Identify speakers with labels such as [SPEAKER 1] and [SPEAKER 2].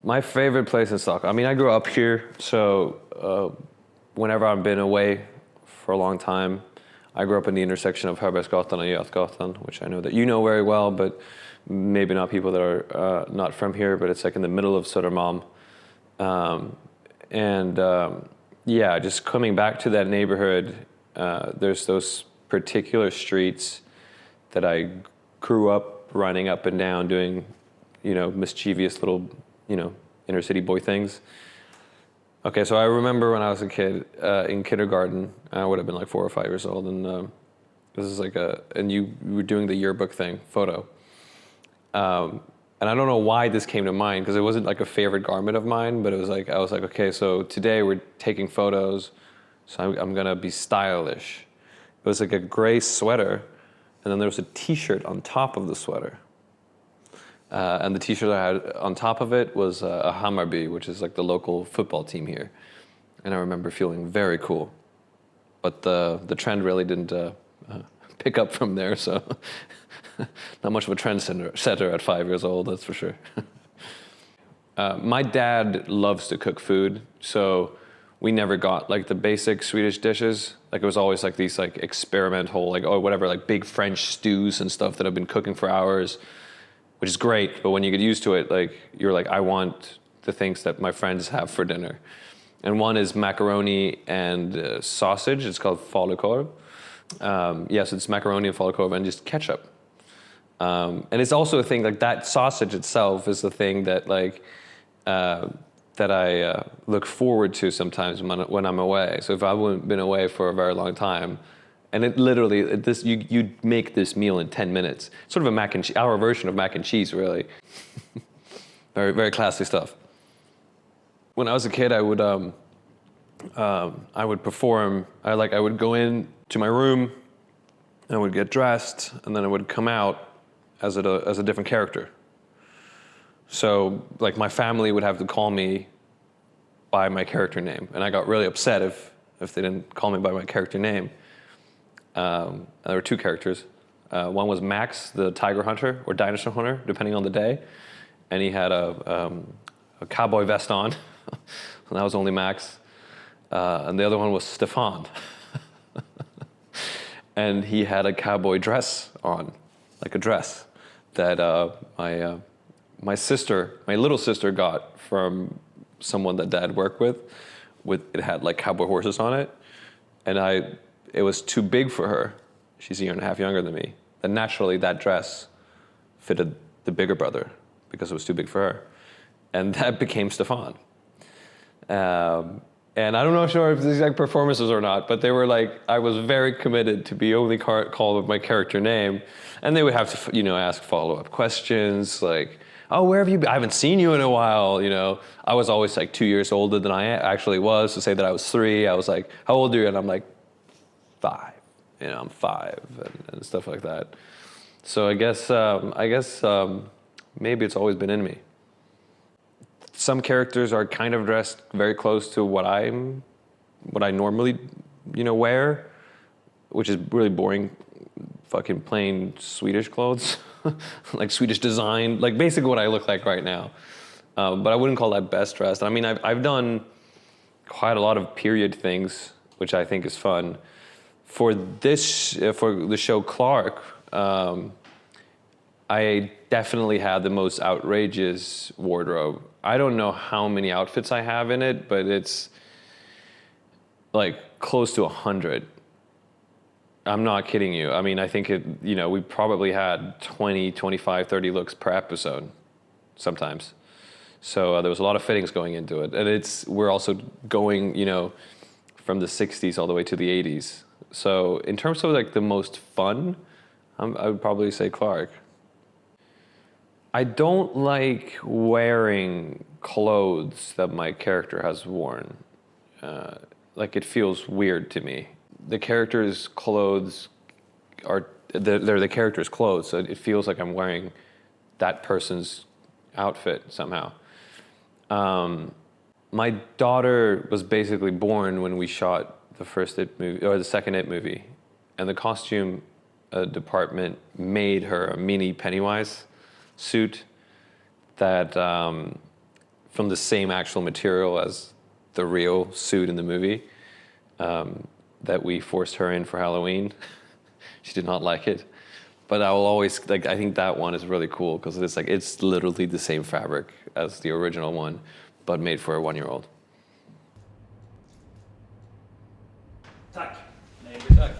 [SPEAKER 1] My favorite place in Stockholm. I mean, I grew up here, so whenever I've been away for a long time, I grew up in the intersection of Höbergsgatan and Götgatan, which I know that you know very well, but maybe not people that are not from here, but it's like in the middle of Södermalm. Yeah, just coming back to that neighborhood, there's those particular streets that I grew up running up and down doing, mischievous little, inner city boy things. Okay, so I remember when I was a kid in kindergarten, I would have been like 4 or 5 years old, and this is like and you were doing the yearbook thing, photo. And I don't know why this came to mind, because it wasn't like a favorite garment of mine, but it was like, I was like, okay, so today we're taking photos, so I'm gonna be stylish. It was like a gray sweater, and then there was a t-shirt on top of the sweater. And the t-shirt I had on top of it was a Hammarby, which is like the local football team here. And I remember feeling very cool. But the trend really didn't pick up from there, so not much of a trend setter at 5 years old, that's for sure. My dad loves to cook food, so we never got like the basic Swedish dishes. Like it was always like these like experimental, like like big French stews and stuff that I've been cooking for hours, which is great. But when you get used to it, like you're like, I want the things that my friends have for dinner. And one is macaroni and sausage. It's called falukorv. Yes, it's macaroni and falukorv and just ketchup. And it's also a thing, like that sausage itself is the thing that like, that I look forward to sometimes when I'm away. So if I haven't been away for a very long time, and it literally, you make this meal in 10 minutes. Sort of our version of mac and cheese, really. Very, very classy stuff. When I was a kid, I would perform. I would go in to my room, and I would get dressed, and then I would come out as a different character. So, like, my family would have to call me by my character name, and I got really upset if they didn't call me by my character name. There were 2 characters. One was Max, the tiger hunter, or dinosaur hunter, depending on the day, and he had a cowboy vest on, and that was only Max. And the other one was Stefan, and he had a cowboy dress on, like a dress that my little sister got from someone that Dad worked with. It had like cowboy horses on it, and it was too big for her. She's a year and a half younger than me. And naturally, that dress fitted the bigger brother because it was too big for her, and that became Stefan. And I don't know sure if these like performances or not, but they were like, I was very committed to be only called with my character name, and they would have to, ask follow-up questions like, oh, where have you been? I haven't seen you in a while, I was always like 2 years older than I actually was. To say that I was 3, I was like, how old are you? And I'm like, 5. I'm 5 and stuff like that. So I guess maybe it's always been in me. Some characters are kind of dressed very close to what I normally, wear, which is really boring, fucking plain Swedish clothes, like Swedish design, like basically what I look like right now. But I wouldn't call that best dressed. I mean, I've done quite a lot of period things, which I think is fun. For the show Clark, I definitely had the most outrageous wardrobe. I don't know how many outfits I have in it, but it's like close to 100. I'm not kidding you. I mean, I think we probably had 20, 25, 30 looks per episode sometimes. So there was a lot of fittings going into it. And we're also going, from the 60s all the way to the 80s. So in terms of like the most fun, I would probably say Clark. I don't like wearing clothes that my character has worn. Like it feels weird to me. The character's clothes they're the character's clothes, so it feels like I'm wearing that person's outfit somehow. My daughter was basically born when we shot the first It movie, or the second It movie, and the costume department made her a mini Pennywise suit that from the same actual material as the real suit in the movie that we forced her in for Halloween. She did not like it. But I will always, like, I think that one is really cool because it's like, it's literally the same fabric as the original one, but made for a 1-year-old.
[SPEAKER 2] Tack. Nej, tack.